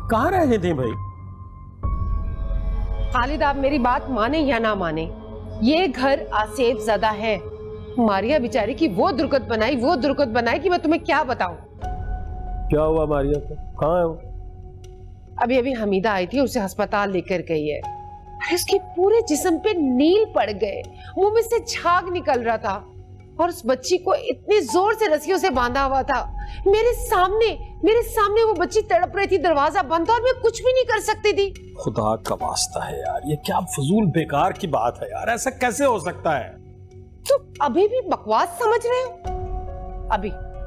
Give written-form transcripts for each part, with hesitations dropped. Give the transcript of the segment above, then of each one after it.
कहाँ रहे थे भाई? खालिद, आप मेरी बात माने या ना माने, ये घर आसेफ ज़दा है। मारिया बेचारी की वो दुर्गत बनाई कि मैं तुम्हें क्या बताऊं। क्या हुआ मारिया को? कहाँ है वो? अभी अभी हमीदा आई थी, उसे अस्पताल लेकर गई है। अरे उसके पूरे जिस्म पे नील पड़ गए, मुंह में से झाग निकल रहा था और उस बच्ची को इतनी जोर से रस्सियों से बांधा हुआ था। मेरे सामने वो बच्ची तड़प रही थी, दरवाजा बंद था और मैं कुछ भी नहीं कर सकती थी। खुदा का वास्ता है यार, ये क्या फजूल बेकार की बात है यार, ऐसा कैसे हो सकता है? तो अभी भी बकवास समझ रहे हो?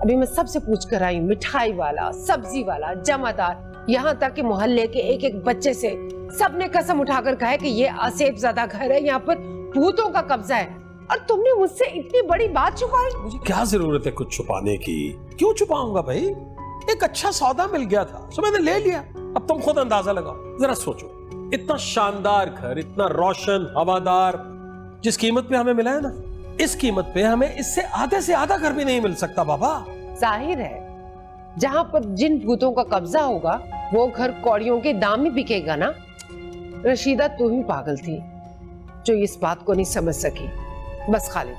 अभी मैं सबसे पूछ कर आई हूँ, मिठाई वाला, सब्जी वाला, जमादार, यहाँ तक कि मोहल्ले के एक एक बच्चे से सबने कसम उठाकर कहा है कि ये आसेफ ज़दा घर है, यहाँ पर भूतों का कब्जा है। और तुमने मुझसे इतनी बड़ी बात छुपाई। मुझे क्या जरूरत है कुछ छुपाने की? क्यों छुपाऊंगा भाई? एक अच्छा सौदा मिल गया था, सो मैंने ले लिया। अब तुम खुद अंदाजा लगाओ, जरा सोचो, इतना शानदार घर, इतना रोशन हवादार, जिस कीमत पे हमें मिला है ना, इस कीमत पे हमें इससे आधे से आधा घर भी नहीं मिल सकता बाबा। जाहिर है, जहाँ पर जिन भूतों का कब्जा होगा वो घर कौड़ियों के दाम में बिकेगा ना। रशीदा, तू ही पागल थी जो इस बात को नहीं समझ सकी। बस खालिद,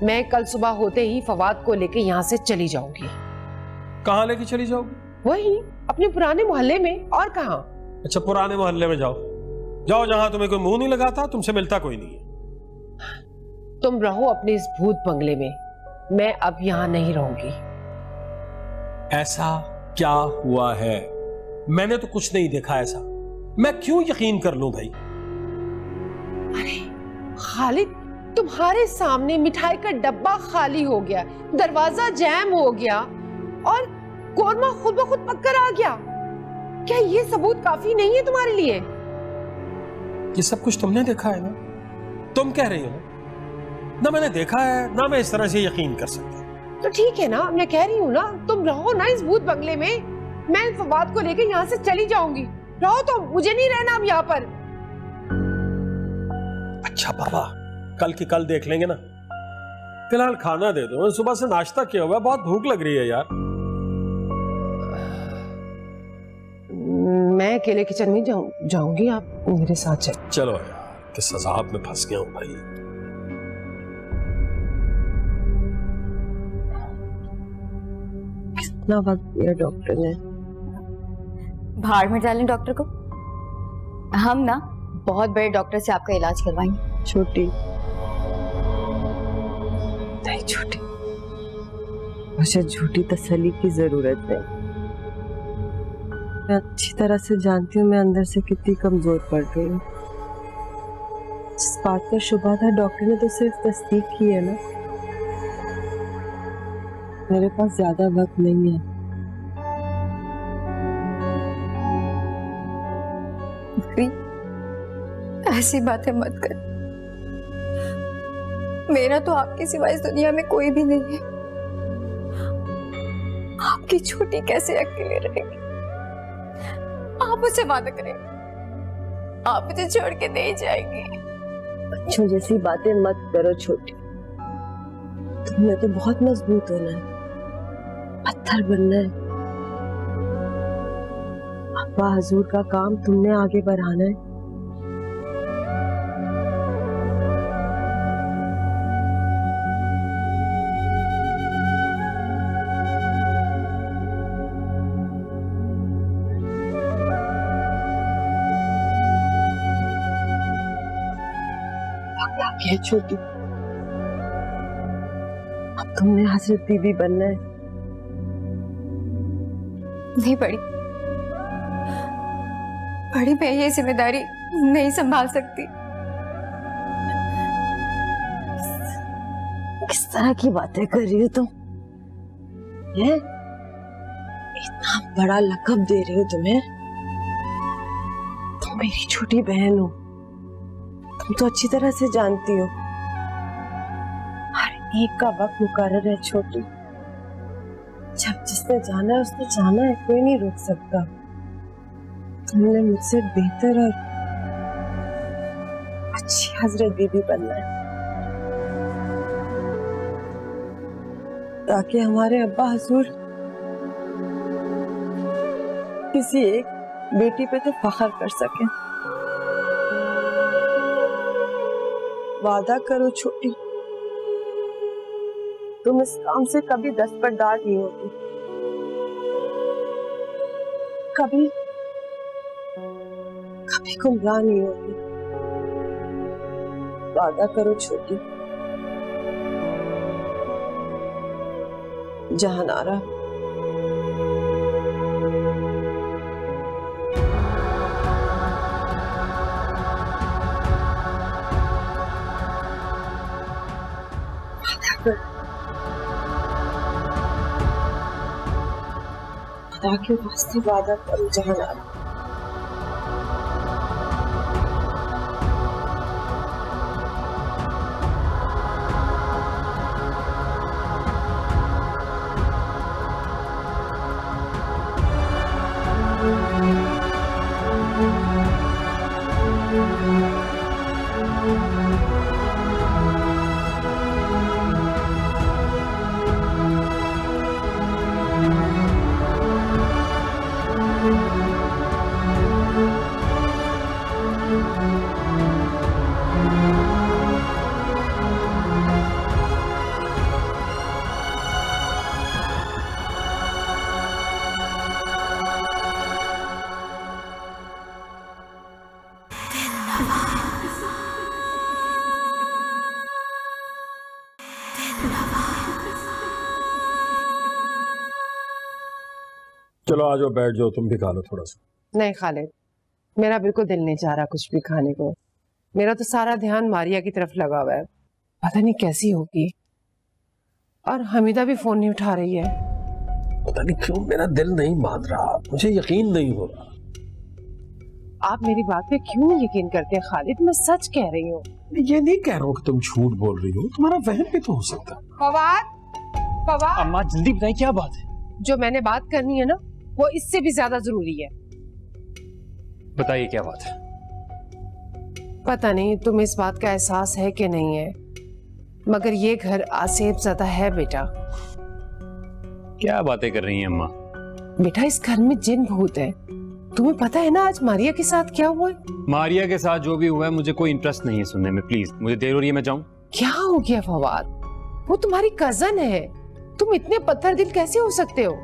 मैं कल सुबह होते ही फवाद को लेके यहाँ से चली जाऊंगी। कहाँ लेके चली जाओगी? वही अपने पुराने मोहल्ले में, और कहाँ? अच्छा, पुराने मोहल्ले में जाओ जहाँ तुम्हें कोई मुंह नहीं लगाता, तुमसे मिलता कोई नहीं है। तुम रहो अपने इस भूत बंगले में, मैं अब यहाँ नहीं रहूंगी। ऐसा क्या हुआ है? मैंने तो कुछ नहीं देखा ऐसा, मैं क्यों यकीन कर लूं भाई? अरे खालिद, तुम्हारे सामने मिठाई का डब्बा खाली हो गया, दरवाजा जैम हो गया और कोरमा खुद ब खुद पककर आ गया। क्या ये सबूत काफी नहीं है तुम्हारे लिए? ये सब कुछ तुमने देखा है ना? तुम कह रही हो ना मैंने देखा है, ना मैं इस तरह से यकीन कर सकता। तो ठीक है ना, मैं कह रही हूँ ना, तुम रहो ना इस भूत बंगले में, मैं फवाद को लेकर यहाँ से चली जाऊंगी। रहो तो, मुझे नहीं रहना अब यहाँ पर। अच्छा बाबा, कल की कल देख लेंगे ना, फिलहाल खाना दे दो, सुबह से नाश्ता किया हुआ, बहुत भूख लग रही है यार। मैं अकेले किचन में जाऊंगी, आप मेरे साथ चलो। चलो यार, किस अजाब में फंस गया हूं भाई। कितना वक्त दिया डॉक्टर ने? भाड़ में डालें डॉक्टर को, हम ना बहुत बड़े डॉक्टर से आपका इलाज करवाएंगे। छोटी नहीं, छोटी, मुझे झूठी तसल्ली की जरूरत है। मैं अच्छी तरह से जानती हूँ मैं अंदर से कितनी कमजोर पड़ गई हूँ। जिस बात का शुबा था डॉक्टर ने तो सिर्फ तस्दीक की है ना। मेरे पास ज्यादा वक्त नहीं है। ऐसी बातें मत कर, मेरा तो आपके सिवा इस दुनिया में कोई भी नहीं है। आपकी छोटी कैसे अकेले रहेगी? आप मुझसे वादा करें, आप मुझे छोड़ के नहीं जाएंगे। बच्चों जैसी बातें मत करो छोटी, तुमने तो बहुत मजबूत होना है, पत्थर बनना है। अब्बा हजूर का काम तुमने आगे बढ़ाना है। क्या छोटी, अब तुमने हजरत बीबी बनना है। नहीं बड़ी मैं ये जिम्मेदारी नहीं संभाल सकती। किस तरह की बातें कर रही हो तुम? इतना बड़ा लक़ब दे रही हो तुम्हें? तुम मेरी छोटी बहन हो, तुम तो अच्छी तरह से जानती हो हर एक का वक्त मुकर्रर है छोटी। जब जिसने जाना है उसने जाना है, कोई नहीं रोक सकता। तुमने मुझसे बेहतर और अच्छी हजरत बीबी बनना है, ताकि हमारे अब्बा हजूर किसी एक बेटी पे तो फख्र कर सके। वादा करो छोटी, तुम इस काम से कभी दस्तबरदार नहीं होगी, कभी कभी गुमराह नहीं होगी। वादा करो छोटी। जहानारा, खुदा के वास्ते वादा करो जहानारा। चलो आ जाओ, बैठ जाओ, तुम भी खा लो थोड़ा सा। नहीं खालिद, मेरा बिल्कुल दिल नहीं चाह रहा कुछ भी खाने को। मेरा तो सारा ध्यान मारिया की तरफ लगा हुआ है, पता नहीं कैसी होगी। और हमीदा भी फोन नहीं उठा रही है। पता नहीं क्यों मेरा दिल नहीं मान रहा, मुझे यकीन नहीं हो रहा। आप मेरी बात पे क्यों यकीन करते हैं खालिद? मैं सच कह रही हूँ। ये नहीं कह रहा हूँ कि तुम झूठ बोल रही हो, तुम्हारा वहम भी तो हो सकता है। फवाद, फवाद, अम्मा जल्दी बताइए क्या बात है। जो मैंने बात करनी है ना, वो इससे भी ज्यादा जरूरी है। बताइए क्या बात है। पता नहीं तुम्हें इस बात का एहसास है कि नहीं है, मगर ये घर आसेब ज़्यादा है बेटा। क्या बातें कर रही हैं अम्मा? बेटा इस घर में जिन भूत है। तुम्हें पता है ना आज मारिया के साथ क्या हुआ है? मारिया के साथ जो भी हुआ है मुझे कोई इंटरेस्ट नहीं है सुनने में, प्लीज मुझे देर हो रही है, मैं जाऊं। क्या हो गया फवाद? वो तुम्हारी कजन है, तुम इतने पत्थर दिल कैसे हो सकते हो?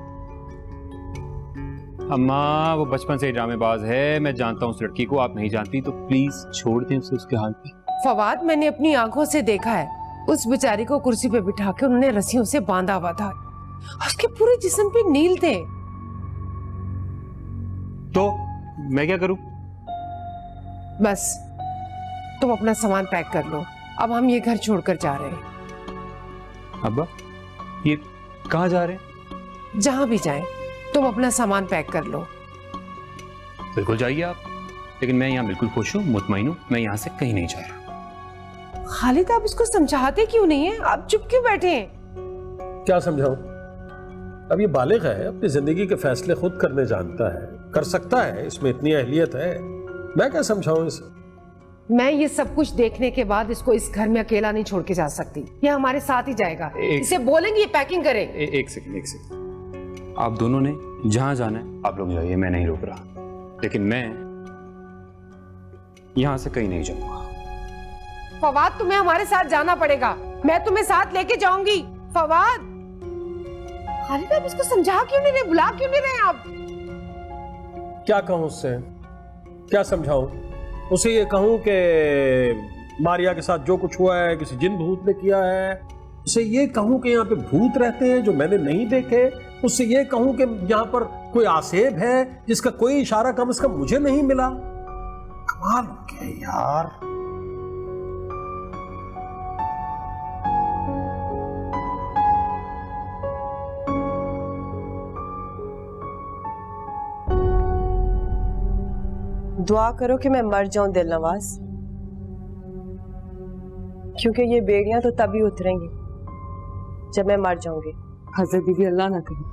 अम्मा वो बचपन से ही ड्रामेबाज है, मैं जानता हूँ उस लड़की को, आप नहीं जानती, तो प्लीज छोड़ दें उसे उसके हाल पे। फवाद मैंने अपनी आंखों से देखा है, उस बेचारी को कुर्सी पे बिठा के उन्होंने रस्सियों से बांधा हुआ था, उसके पूरे जिस्म पे नील थे। तो मैं क्या करूं? बस तुम अपना सामान पैक कर लो, अब हम ये घर छोड़कर जा रहे हैं। अब्बा ये कहाँ जा रहे हैं? जहां भी जाएं, तुम अपना सामान पैक कर लो। बिल्कुल जाइए आप, लेकिन मैं यहाँ बिल्कुल खुश हूँ, मुतमईन हूँ, मैं यहाँ से कहीं नहीं जा रहा। खालिद आप इसको समझाते क्यों नहीं है? आप चुप क्यों बैठे हैं? क्या समझाऊं? अब ये बालिग है, अपनी जिंदगी के फैसले खुद करने जानता है, कर सकता है, इसमें इतनी अहलियत है, मैं क्या समझाऊं इसे? मैं ये सब कुछ देखने के बाद इसको इस घर में अकेला नहीं छोड़ के जा सकती, ये हमारे साथ ही जाएगा। इसे बोलेंगे ये पैकिंग करे। एक सेकंड, आप दोनों ने जहां जाना है आप लोग जाइए, मैं नहीं रोक रहा, लेकिन मैं यहां से कहीं नहीं जाऊंगा। फवाद तुम्हें हमारे साथ जाना पड़ेगा, मैं तुम्हें साथ लेके जाऊंगी। फवाद, खालिद आप इसको समझा क्यों नहीं रहे, बुला क्यों नहीं रहे आप? क्या कहूं उससे, क्या समझाऊं उसे? ये कहूं कि मारिया के साथ जो कुछ हुआ है किसी जिन भूत ने किया है? उसे ये कहूं कि यहाँ पे भूत रहते हैं जो मैंने नहीं देखे? उससे ये कहूं कि यहाँ पर कोई आसेब है जिसका कोई इशारा कम से कम मुझे नहीं मिला? कमाल हो गया यार। दुआ करो कि मैं मर जाऊं दिलनवाज, क्योंकि ये बेड़ियां तो तभी उतरेंगी जब मैं मर जाऊंगी। हज़रत दीदी अल्लाह ना करे,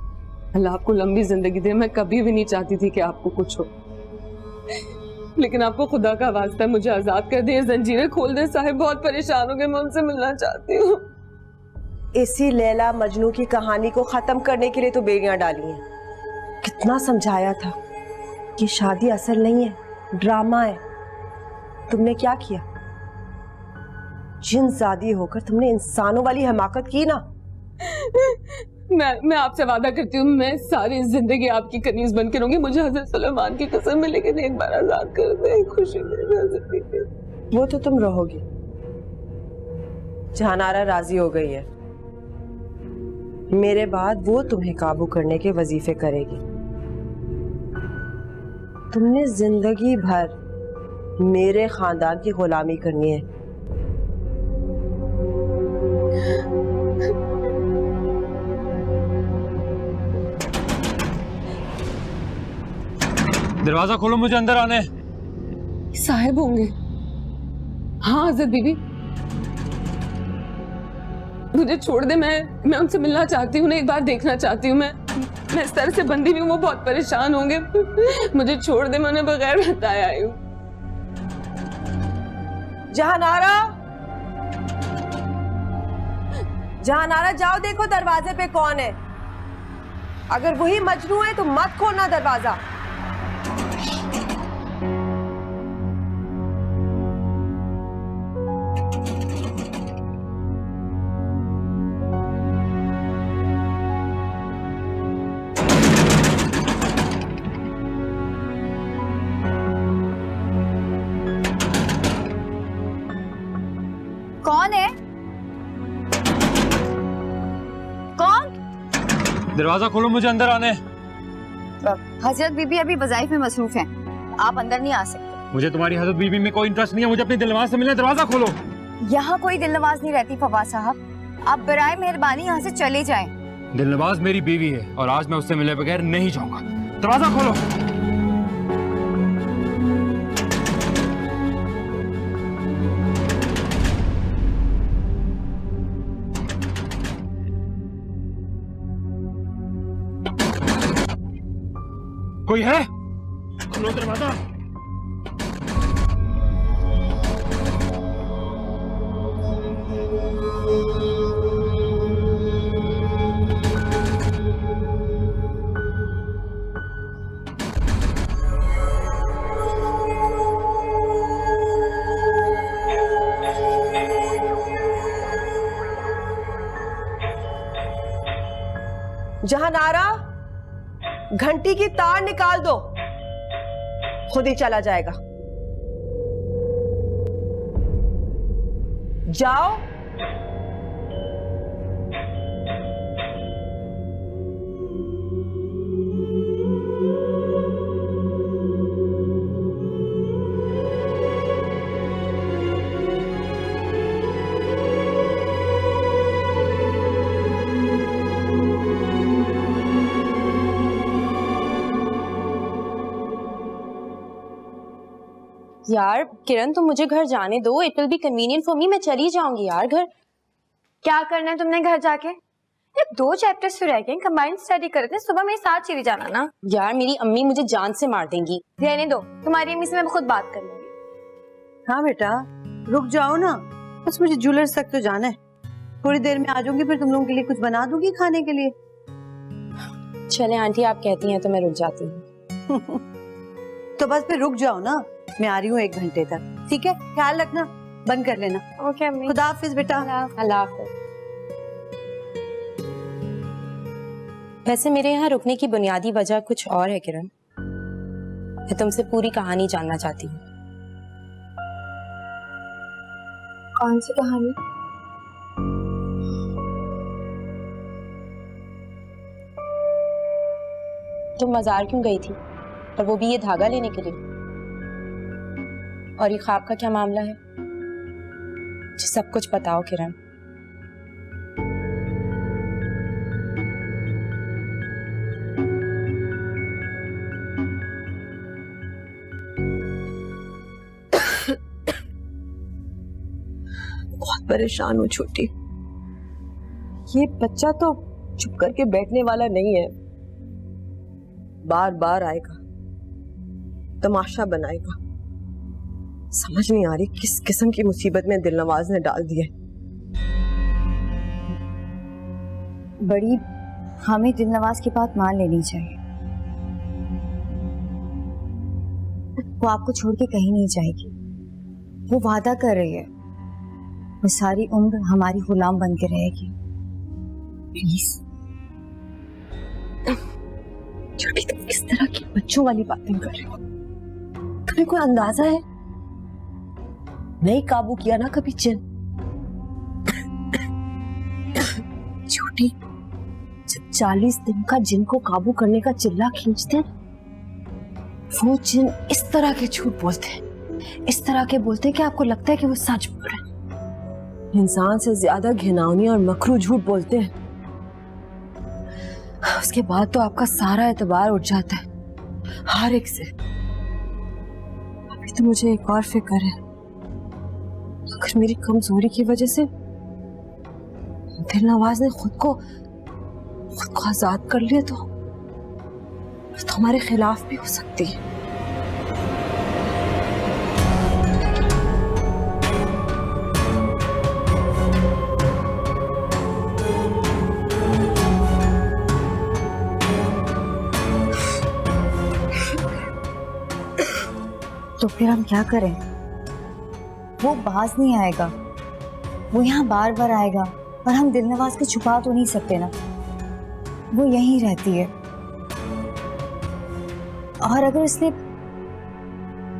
अल्लाह आपको लंबी जिंदगी दे। मैं कभी भी नहीं चाहती थी कि आपको कुछ हो, लेकिन आपको खुदा का वास्ता है मुझे आजाद कर दे, जंजीरें खोल दे। साहिब बहुत परेशान हो गए, मैं उनसे मिलना चाहती हूँ। इसी लैला मजनू की कहानी को खत्म करने के लिए तो बेड़ियां डाली हैं। कितना समझाया था ये शादी असल नहीं है, ड्रामा है। तुमने क्या किया? जिनजादी होकर तुमने इंसानों वाली हमाकत की ना। मैं आपसे वादा करती हूँ, मैं सारी जिंदगी आपकी कनीज बन के रहूंगी। मुझे हजरत सुलेमान की कसम है, लेकिन एक बार आजाद कर दे, खुशी दे जिंदगी। वो तो तुम रहोगी। जहानारा राजी हो गई है, मेरे बाद वो तुम्हें काबू करने के वजीफे करेगी। तुमने जिंदगी भर मेरे खानदान की गुलामी करनी है। दरवाजा खोलो, मुझे अंदर आने। साहिब होंगे। हाँ हजरत बीबी, मुझे छोड़ दे, मैं उनसे मिलना चाहती हूँ, एक बार देखना चाहती हूँ। मैं इस तरह से बंदी भी हूँ, वो बहुत परेशान होंगे। मुझे छोड़ दे, मैंने बगैर बताया आई हूँ। जहानारा, जहानारा जाओ देखो दरवाजे पे कौन है। अगर वही मजनू है तो मत खोलना दरवाजा। कौन है? कौन? दरवाजा खोलो, मुझे अंदर आने। हजरत बीबी अभी वज़ाइफ में मसरूफ हैं, आप अंदर नहीं आ सकते। मुझे तुम्हारी हजरत बीबी में कोई इंटरेस्ट नहीं है, मुझे अपनी दिलनवाज से मिलना। दरवाजा खोलो। यहाँ कोई दिलनवाज नहीं रहती फवाद साहब, आप बराए मेहरबानी यहाँ से चले जाएं। दिलनवाज मेरी बीवी है और आज मैं उससे मिले बगैर नहीं जाऊंगा। दरवाजा खोलो। कोई है? खोलो दरवाजा। जहानारा, घंटी की तार निकाल दो, खुद ही चला जाएगा। जाओ। यार किरण, तुम मुझे घर जाने दो, it will be convenient for me. मैं चली जाऊंगी यार घर। क्या करना है तुमने घर जाके? ये 2 चैप्टर्स तो रह गए, कंबाइंड स्टडी करते हैं, सुबह मेरे साथ चली जाना ना। यार मेरी अम्मी मुझे जान से मार देंगी। रहने दो, तुम्हारी अम्मी से मैं खुद बात कर लूंगी। हाँ बेटा, रुक जाओ ना, बस मुझे ज्वेलर्स तक तो जाना है। थोड़ी देर में आ जाऊंगी, फिर तुम लोगों के लिए कुछ बना दूंगी खाने के लिए। चले आंटी, आप कहती हैं तो मैं रुक जाती हूँ। तो बस फिर रुक जाओ ना, मैं आ रही हूँ 1 घंटे तक, ठीक है? ख्याल रखना, बंद कर लेना। ओके अम्मी। खुदा हाफिज बेटा। अल्लाह हाफिज। वैसे मेरे यहाँ रुकने की बुनियादी वजह कुछ और है किरण। मैं तुमसे पूरी कहानी जानना चाहती हूँ। कौन सी कहानी? तुम मजार क्यों गई थी, और वो भी ये धागा लेने के लिए? और ये ख्वाब का क्या मामला है? मुझे सब कुछ बताओ किरण। बहुत परेशान हूँ छोटी। ये बच्चा तो चुप करके बैठने वाला नहीं है, बार बार आएगा, तमाशा बनाएगा। समझ नहीं आ रही किस किस्म की मुसीबत में दिलनवाज ने डाल दिया। बड़ी, हमें दिलनवाज की बात मान लेनी चाहिए। वो आपको छोड़ के कहीं नहीं जाएगी। वो वादा कर रही है वो सारी उम्र हमारी गुलाम बन के रहेगी। प्लीज। छोटी, तुम किस तरह की बच्चों वाली बातें कर रही हो? तुम्हें कोई अंदाजा है? नहीं काबू किया ना कभी जिन। छोटी, जब 40 दिन का जिन को काबू करने का चिल्ला खींचते हैं, वो जिन इस तरह के झूठ बोलते हैं, इस तरह के बोलते हैं कि आपको लगता है कि वो सच बोल रहे हैं। इंसान से ज्यादा घिनौनी और मकरू झूठ बोलते हैं। उसके बाद तो आपका सारा एतबार उठ जाता है हर एक से। अभी तो मुझे एक और फिक्र है, अगर मेरी कमजोरी की वजह से दिलनवाज ने खुद को आजाद कर लिया तो हमारे खिलाफ भी हो सकती है। तो फिर हम क्या करें? वो बाज नहीं आएगा, वो यहाँ बार बार आएगा और हम दिलनवाज को छुपा तो नहीं सकते ना। वो यहीं रहती है और अगर उसने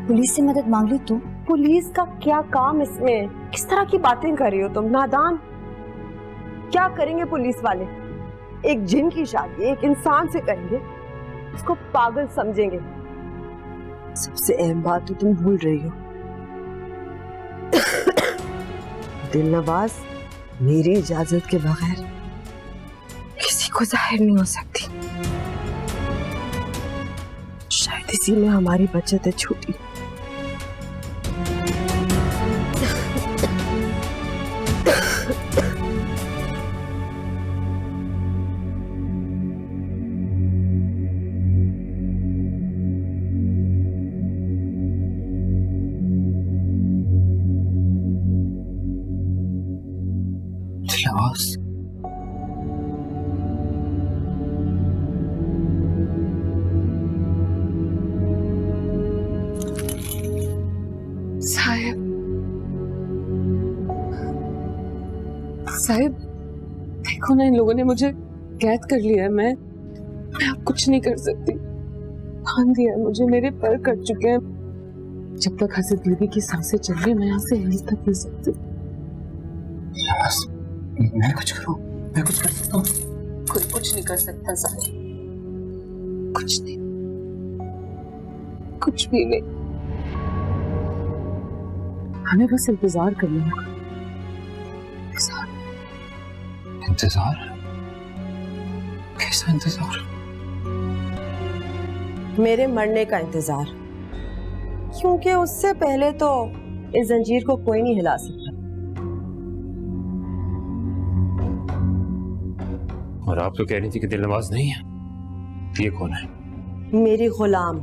पुलिस से मदद मांग ली तो? पुलिस का क्या काम इसमें? किस तरह की बातें कर रही हो तुम, नादान? क्या करेंगे पुलिस वाले? एक जिन की शादी एक इंसान से करेंगे, उसको पागल समझेंगे। सबसे अहम बात तो तुम भूल रही हो, दिलनवाज मेरी इजाजत के बगैर किसी को जाहिर नहीं हो सकती। शायद इसी में हमारी बचत है छोटी। साहिब, देखो ना, इन लोगों ने मुझे कैद कर लिया है। मैं अब कुछ नहीं कर सकती। बांध दिया है मुझे, मेरे पैर कट चुके हैं। जब तक हजरत बीबी की सांसें चल रही, मैं यहाँ से नहीं तक नहीं सकती। मैं कुछ करूं? मैं कुछ कर सकता हूँ? कोई कुछ नहीं कर सकता साहिब, कुछ नहीं, कुछ भी नहीं। हमें बस इंतजार करना होगा। इंतजार? कैसा इंतजार? मेरे मरने का इंतजार, क्योंकि उससे पहले तो इस जंजीर को कोई नहीं हिला सकता। और आप तो कह रही थी कि दिलनवाज नहीं है। ये कौन है? मेरी गुलाम,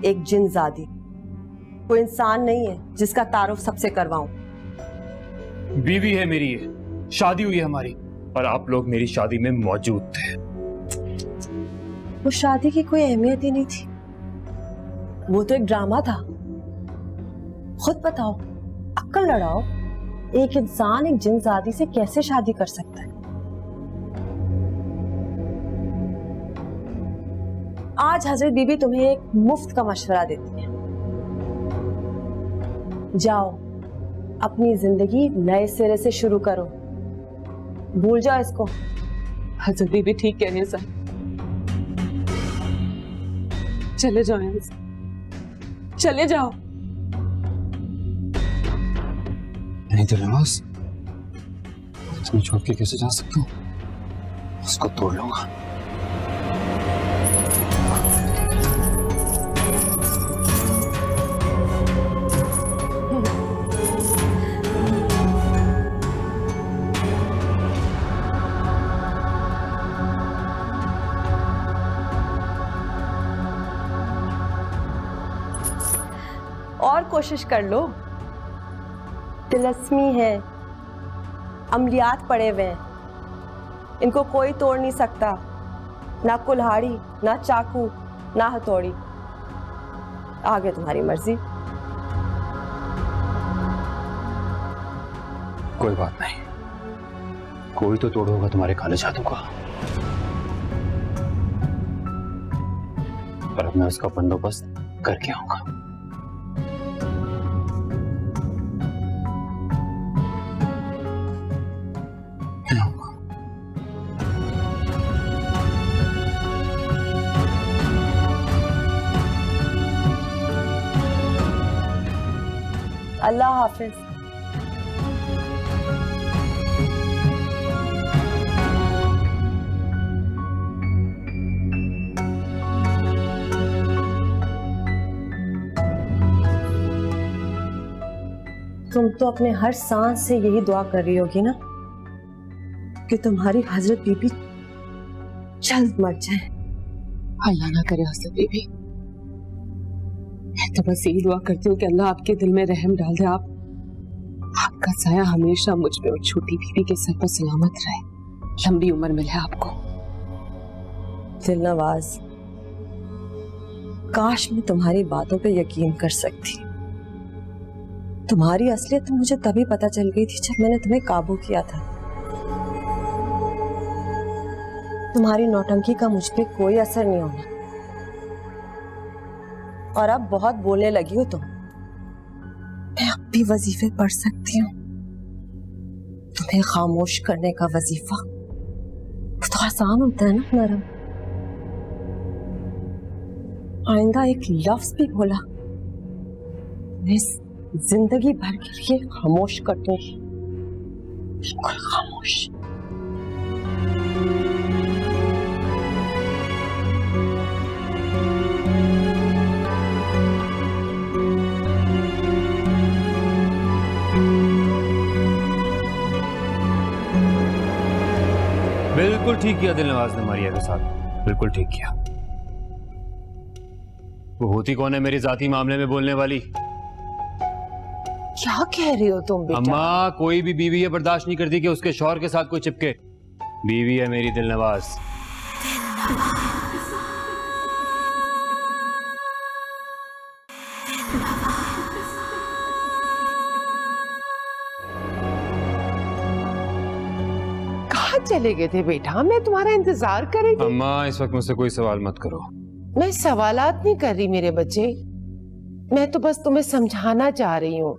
एक जिनजादी। कोई इंसान नहीं है जिसका तारुफ सबसे करवाऊं। बीवी है मेरी, ये शादी हुई है हमारी, और आप लोग मेरी शादी में मौजूद थे। वो शादी की कोई अहमियत ही नहीं थी, वो तो एक ड्रामा था। खुद बताओ, अक्ल लड़ाओ, एक इंसान एक जिनजादी से कैसे शादी कर सकता है? आज हजरत बीबी तुम्हें एक मुफ्त का मशवरा देती है। जाओ, अपनी जिंदगी नए सिरे से शुरू करो, भूल जाओ इसको। हजरत बीबी ठीक कह रही है साहब, चले जाओ यहाँ से, चले जाओ। नहीं दिलनवाज, तुम्हें छोड़ के कैसे जा सकता हूँ? उसको तोड़ लूंगा। और कोशिश कर लो, तिलस्मी है, अमलियात पड़े हुए हैं, इनको कोई तोड़ नहीं सकता। ना कुल्हाड़ी, ना चाकू, ना हथौड़ी। आगे तुम्हारी मर्जी। कोई बात नहीं, कोई तो तोड़ होगा तुम्हारे काले जादू का, पर अब मैं उसका बंदोबस्त करके आऊंगा। अल्लाह हाफिज। तुम तो अपने हर सांस से यही दुआ कर रही होगी ना कि तुम्हारी हजरत बीबी जल्द मर जाए। अल्लाह ना करे हजरत बीबी, मैं तो बस यही दुआ करती हूँ कि अल्लाह आपके दिल में रहम डाल दे। आपका साया हमेशा मुझ पे और छोटी बीबी के सर पर सलामत रहे, लंबी उम्र मिले आपको। दिलनवाज, काश मैं तुम्हारी बातों पे यकीन कर सकती। तुम्हारी असलियत तो मुझे तभी पता चल गई थी जब मैंने तुम्हें काबू किया था। तुम्हारी नौटंकी का मुझ पे कोई असर नहीं होना, और अब बहुत बोलने लगी हो तुम। मैं अब भी वजीफे पढ़ सकती हूँ। तुम्हें खामोश करने का वजीफा तो आसान होता है ना नरम। आइंदा एक लफ्ज भी बोला मैं जिंदगी भर के लिए खामोश कर दूंगी, बिल्कुल खामोश। बिल्कुल ठीक किया दिलनवाज ने मारिया के साथ, बिल्कुल ठीक किया। वो होती कौन है मेरी जाती मामले में बोलने वाली? क्या कह रही हो तुम बेटा? अम्मा, कोई भी बीवी ये बर्दाश्त नहीं करती कि उसके शौहर के साथ कोई चिपके। बीवी है मेरी दिलनवाज। कहाँ चले गए थे बेटा? मैं तुम्हारा इंतजार कर रही थी। अम्मा, इस वक्त मुझसे कोई सवाल मत करो। मैं सवालात नहीं कर रही मेरे बच्चे, मैं तो बस तुम्हें समझाना चाह रही हूँ।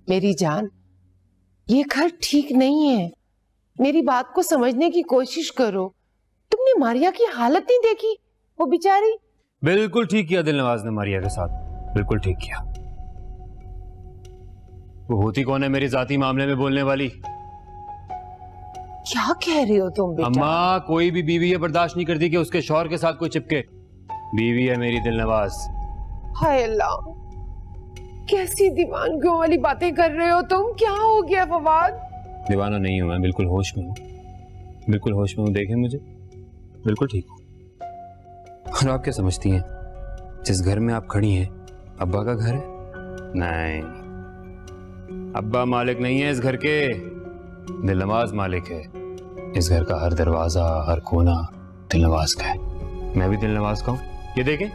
मेरी जान, ये घर ठीक नहीं है, मेरी बात को समझने की कोशिश करो। तुमने मारिया की हालत नहीं देखी? वो बेचारी। बिल्कुल ठीक किया दिलनवाज ने मारिया के साथ, बिल्कुल ठीक किया। वो होती कौन है मेरी जाती मामले में बोलने वाली? क्या कह रही हो तुम बेटा? अम्मा, कोई भी बीवी ये बर्दाश्त नहीं करती कि उसके शौहर के साथ कोई चिपके। बीवी है मेरी दिलनवाज। हाय अल्लाह, कैसी दीवानगियों वाली बातें कर रहे हो तुम? क्या हो गया फवाद? दीवाना नहीं हूं मैं, बिल्कुल होश में हूँ, बिल्कुल होश में हूँ। देखें मुझे, बिल्कुल ठीक हूँ। और आप क्या समझती हैं, जिस घर में आप खड़ी हैं अब्बा का घर है? नहीं, अब्बा मालिक नहीं है इस घर के, दिलनवाज मालिक है। इस घर का हर दरवाजा, हर कोना दिलनवाज का है। मैं भी दिलनवाज का हूँ। ये देखें,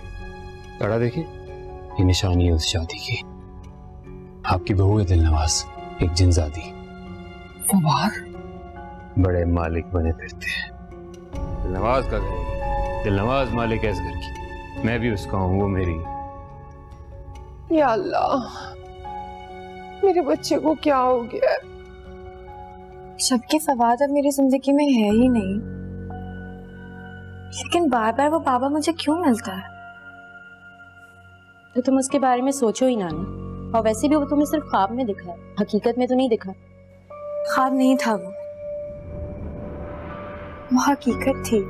कड़ा देखें, ये निशानी है उस शादी की। आपकी बहू है दिलनवाज, एक जिनजादी। बड़े मालिक बने फिरते हैं। दिलनवाज का घर है, दिलनवाज मालिक है इस घर की, मैं भी उसका हूँ, वो मेरी। या अल्लाह, मेरे बच्चे को क्या हो गया? जबकि फवाद अब मेरी जिंदगी में है ही नहीं, लेकिन बार बार वो बाबा मुझे क्यों मिलता है? तो तुम उसके बारे में सोचो ही ना। और वैसे भी वो तुम्हें सिर्फ ख्वाब में दिखा है, हकीकत में तो नहीं दिखा। ख्वाब नहीं था वो हकीकत थी।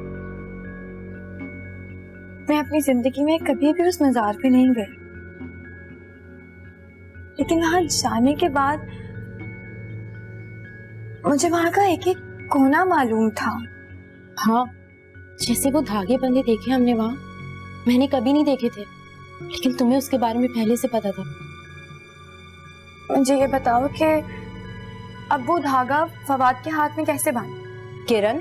मैं अपनी जिंदगी में कभी भी उस मजार पे नहीं गई, लेकिन वहां जाने के बाद मुझे वहां का एक एक कोना मालूम था। हाँ, जैसे वो धागे बंधे देखे हमने वहां, मैंने कभी नहीं देखे थे, लेकिन तुम्हें उसके बारे में पहले से पता था। मुझे ये बताओ कि अब वो धागा फवाद के हाथ में कैसे बांधा? किरण,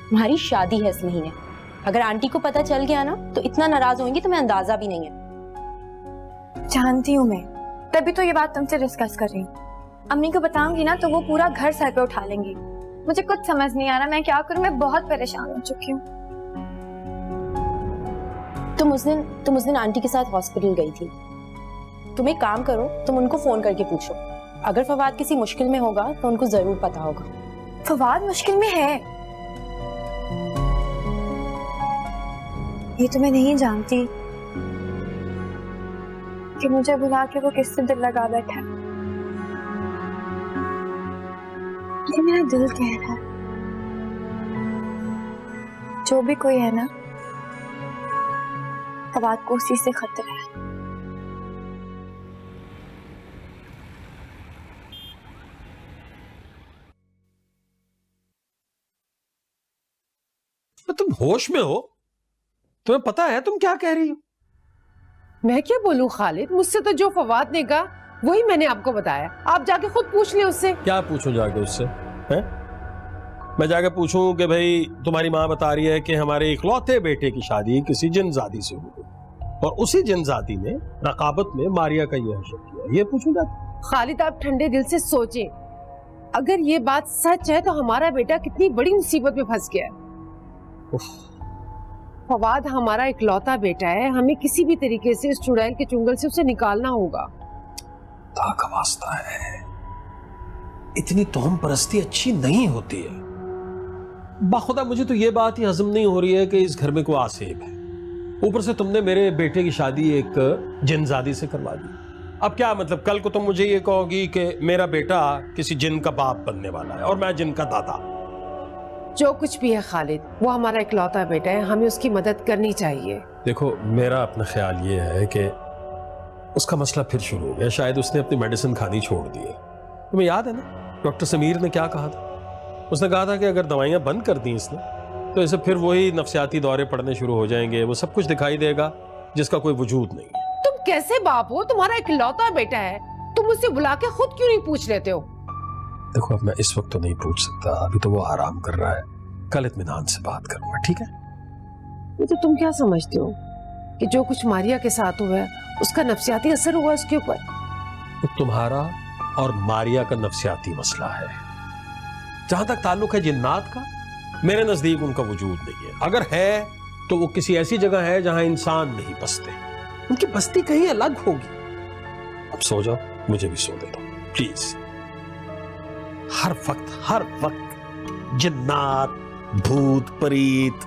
तुम्हारी शादी है इस महीने। अगर आंटी को पता चल गया ना तो इतना नाराज होंगी तुम्हें अंदाजा भी नहीं है। जानती हूँ मैं, तभी तो ये बात तुमसे डिस्कस कर रही हूँ। अम्मी को बताऊंगी ना तो वो पूरा घर सर पे उठा लेंगी। मुझे कुछ समझ नहीं आ रहा मैं क्या करूँ, मैं बहुत परेशान हो चुकी हूँ। तुम उस दिन आंटी के साथ हॉस्पिटल गई थी। तुम एक काम करो, तुम उनको फोन करके पूछो। अगर फवाद किसी मुश्किल में होगा तो उनको जरूर पता होगा। फवाद मुश्किल में है ये तो मैं नहीं जानती कि मुझे बुला के वो किससे दिल लगा बैठा है। ये मेरा दिल कह रहा है जो भी कोई है ना, फवाद को उसी से खतरा है। तुम होश में हो? तुम्हें पता है तुम क्या कह रही हो? मैं क्या बोलूं खालिद, मुझसे तो जो फवाद ने कहा वही मैंने आपको बताया। आप जाके खुद पूछ ले उससे। क्या पूछूं जाके उससे? हैं? मैं जाके पूछूं कि भाई तुम्हारी माँ बता रही है कि हमारे इकलौते बेटे की शादी किसी जिनजादी से हुई और उसी जिनजादी ने रकाबत में मारिया का ये हशर किया, ये पूछूं जाके? खालिद आप ठंडे दिल से सोचें, अगर ये बात सच है तो हमारा बेटा कितनी बड़ी मुसीबत में फंस गया है। फवाद हमारा इकलौता बेटा है, हमें किसी भी तरीके से इस चुड़ैल के चुंगल से उसे निकालना होगा। का वास्ता है, इतनी तोहम परस्ती अच्छी नहीं होती है। बाखुदा मुझे तो ये बात ही हजम नहीं हो रही है कि इस घर में कोई आसेब है। ऊपर से तुमने मेरे बेटे की शादी एक जिनजादी से करवा दी। अब क्या मतलब, कल को तुम मुझे ये कहोगी कि मेरा बेटा किसी जिन का बाप बनने वाला है और मैं जिन का दादा। जो कुछ भी है खालिद, वो हमारा इकलौता बेटा है, हमें उसकी मदद करनी चाहिए। देखो मेरा अपना ख्याल ये है कि उसका मसला फिर शुरू हो गया, शायद उसने अपनी मेडिसिन खानी छोड़ दी है। तुम्हें याद है ना डॉक्टर समीर ने क्या कहा था? उसने कहा था कि अगर दवाइयां बंद कर दी इसने तो इसे फिर वही नफ्सियाती दौरे पड़ने शुरू हो जाएंगे, वो सब कुछ दिखाई देगा जिसका कोई वजूद नहीं है। तुम कैसे बाप हो? तुम्हारा इकलौता बेटा है, तुम उसे बुला के खुद क्यों नहीं पूछ लेते हो? देखो अब मैं इस वक्त तो नहीं पूछ सकता, अभी तो वो आराम कर रहा है, कल इत्मीनान से बात करूंगा, ठीक है? ये तो तुम क्या समझते हो कि जो कुछ मारिया के साथ हुआ है उसका नफ्सियाती असर हुआ उसके ऊपर? तो तुम्हारा और मारिया का नफ्सियाती मसला है। जहां तक ताल्लुक है जिन्नात का, मेरे नजदीक उनका वजूद नहीं है। अगर है तो वो किसी ऐसी जगह है जहां इंसान नहीं बसते, उनकी बस्ती कहीं अलग होगी। अब सो जाओ, मुझे भी सो दे दो प्लीज। हर वक्त जिन्नात, भूत, परीत,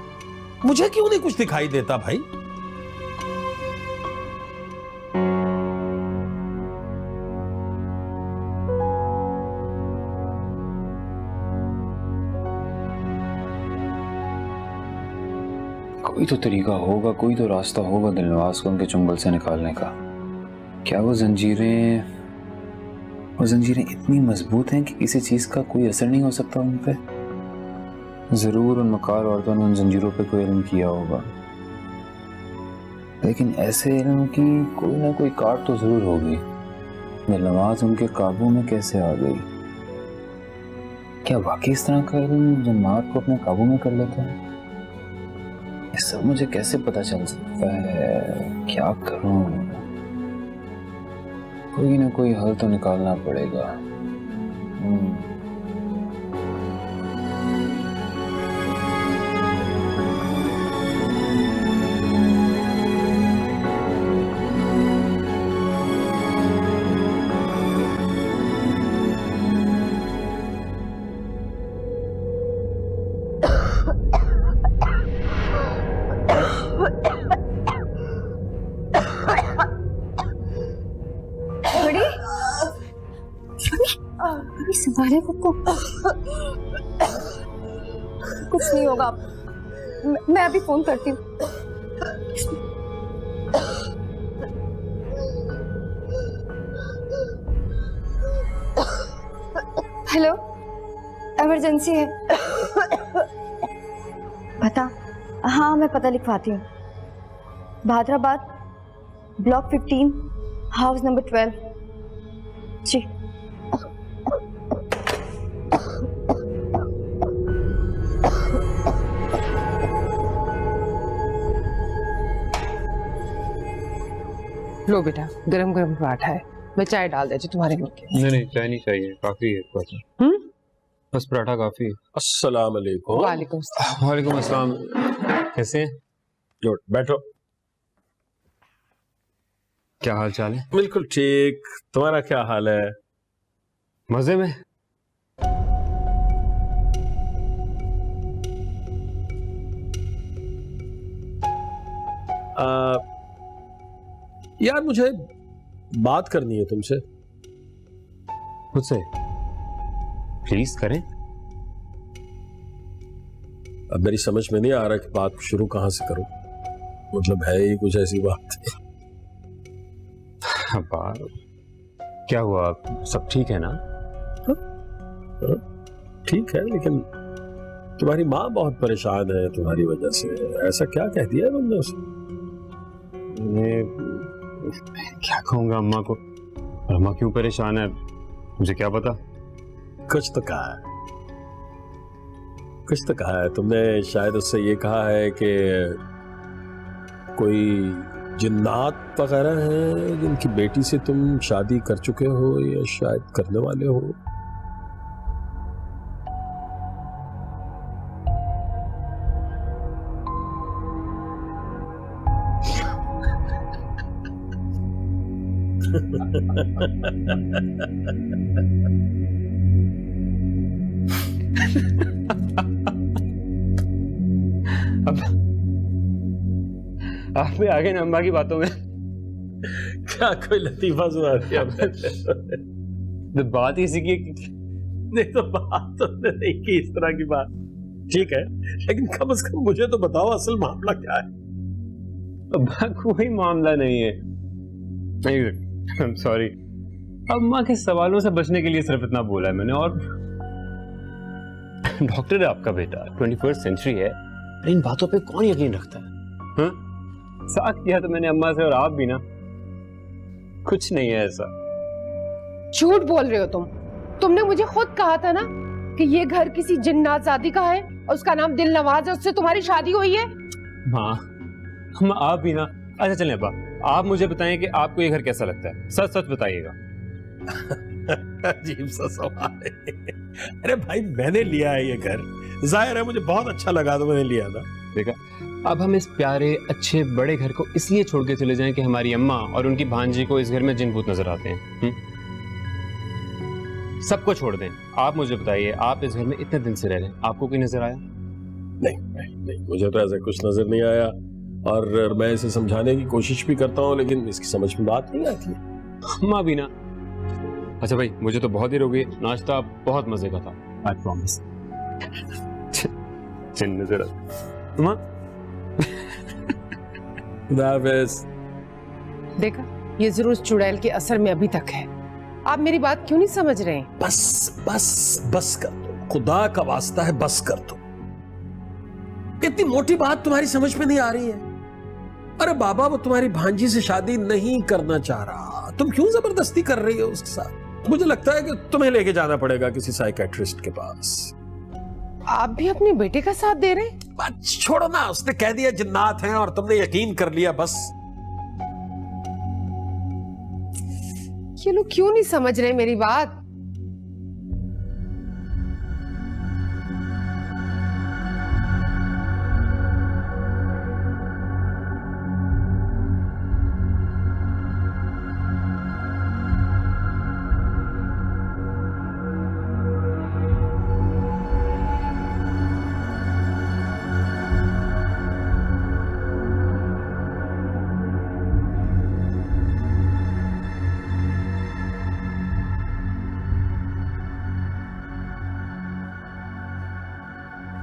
मुझे क्यों नहीं कुछ दिखाई देता भाई? कोई तो तरीका होगा, कोई तो रास्ता होगा दिलनवाज को उनके चुंगल से निकालने का। क्या वो जंजीरें इतनी मजबूत हैं कि किसी चीज का कोई असर नहीं हो सकता उन पे? जरूर उन मकार औरतों ने उन जंजीरों पे कोई इल्म किया होगा, लेकिन ऐसे इल्म की कोई ना कोई काट तो जरूर होगी। दिलनवाज उनके काबू में कैसे आ गई? क्या वाकई इस तरह का इल्म जन्नात को अपने काबू में कर लेता है? ये सब मुझे कैसे पता चल सकता है? क्या करूं? कोई ना कोई हल तो निकालना पड़ेगा। संभाले खुद को, कुछ नहीं होगा। मैं अभी फोन करती हूँ। हेलो, इमरजेंसी है। पता? हाँ मैं पता लिखवाती हूँ। Bhadrabad, block 15, house number 12। जी। लो बेटा, गरम गरम पराठा है, मैं चाय डाल देती तुम्हारे मुंह के। नहीं नहीं, चाय नहीं चाहिए, काफी है पराठा। बस पराठा काफी है। अस्सलाम वालेकुम। वालेकुम सलाम। वालेकुम अस्सलाम। कैसे हैं? गुड, बैठो। क्या हाल चाल है? बिल्कुल ठीक, तुम्हारा क्या हाल है? मजे में। यार मुझे बात करनी है तुमसे। मुझसे? प्लीज करें। अब मेरी समझ में नहीं आ रहा कि बात शुरू कहां से करूं। मतलब है ही कुछ ऐसी बात। बात क्या हुआ? सब ठीक है ना? ठीक है, लेकिन तुम्हारी माँ बहुत परेशान है तुम्हारी वजह से। ऐसा क्या कह दिया तुमने उसे? क्या कहूंगा अम्मा को? और अम्मा क्यों परेशान है मुझे क्या पता। कुछ तो कहा है, कुछ तो कहा है तुमने। शायद उससे ये कहा है कि कोई जिन्नात वगैरह हैं जिनकी बेटी से तुम शादी कर चुके हो या शायद करने वाले हो। आप भी आगे ना अम्मा की बातों में। क्या कोई लतीफा सुना दिया? तो बात ही इसी की। नहीं तो बात तो नहीं की इस तरह की बात, ठीक है, लेकिन कम से कम मुझे तो बताओ असल मामला क्या है। अम्मा कोई मामला नहीं है। सॉरी, अम्मा के सवालों से बचने के लिए सिर्फ इतना बोला है मैंने। और डॉक्टर है आपका बेटा, 21st सेंचुरी है, इन बातों पे कौन यकीन रखता है? हाँ? साथ किया तो मैंने अम्मा से, और आप भी ना। कुछ नहीं है ऐसा। झूठ बोल रहे हो तुमने मुझे खुद कहा था ना कि ये घर किसी जिन्नातजादी का है और उसका नाम दिलनवाज है, उससे तुम्हारी शादी हुई है। हाँ, हम आप भी ना। अच्छा चलें अब्बा, आप मुझे बताएं कि आपको ये घर कैसा लगता है। सच सच बताइएगा। अजीब सा सवाल है। अरे भाई, मैंने लिया है ये घर, जाहिर है मुझे बहुत अच्छा लगा तो मैंने लिया था। देखा, अब हम इस प्यारे अच्छे बड़े घर को इसलिए छोड़ के चले जाएं कि हमारी अम्मा और उनकी भांजी को इस घर में जिन भूत नजर आते हैं। सबको छोड़ दें। आप मुझे बताइए, आप इस घर में इतने दिन से रह रहे हैं, आपको कोई नजर आया? नहीं, मुझे तो ऐसा कुछ नजर नहीं आया, और मैं इसे समझाने की कोशिश भी करता हूँ लेकिन इसकी समझ में बात नहीं आती। अम्मा भी ना। अच्छा भाई, मुझे तो बहुत देर हो गई, नाश्ता बहुत मजे का था, आई प्रॉमिस। जिन नजर अम्मा। देखा, ये जरूर चुड़ैल के असर में अभी तक है। आप मेरी बात क्यों नहीं समझ रहे हैं? बस कर दो, खुदा का वास्ता है, बस कर दो। इतनी मोटी बात तुम्हारी समझ में नहीं आ रही है। अरे बाबा, वो तुम्हारी भांजी से शादी नहीं करना चाह रहा, तुम क्यों जबरदस्ती कर रही हो उसके साथ? मुझे लगता है कि तुम्हें लेके जाना पड़ेगा किसी साइकियाट्रिस्ट के पास। आप भी अपने बेटे का साथ दे रहे हैं? बात छोड़ो ना, उसने कह दिया जिन्नात हैं और तुमने यकीन कर लिया, बस। ये लोग क्यों नहीं समझ रहे मेरी बात?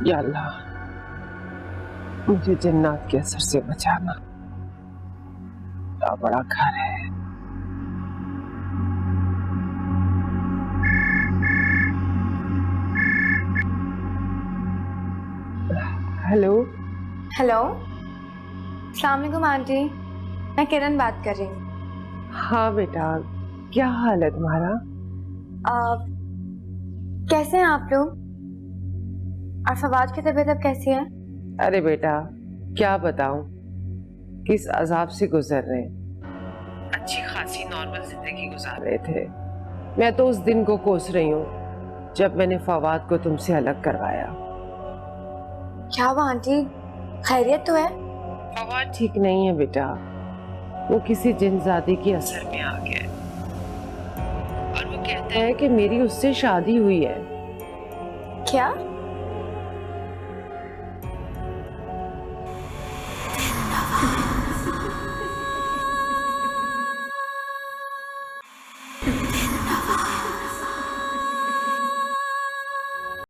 या अल्लाह, मुझे जिन्नात के असर से बचाना। बड़ा घर है। हेलो। हेलो, अस्सलाम वालेकुम आंटी, मैं किरण बात कर रही हूँ। हाँ बेटा, क्या हाल है तुम्हारा? कैसे हैं आप लोग? और फवाद की तबीयत अब कैसी है? अरे बेटा, क्या बताऊं, किस अजाब से गुजर रहे हैं। अच्छी खासी नॉर्मल जिंदगी गुजार रहे थे। मैं तो उस दिन को कोस रही हूँ जब मैंने फवाद को तुमसे अलग करवाया। क्या हुआ आंटी, खैरियत तो है? फवाद ठीक नहीं है बेटा, वो किसी जिनजादी के असर में आ गया है और वो कहता है कि मेरी उससे शादी हुई है। क्या?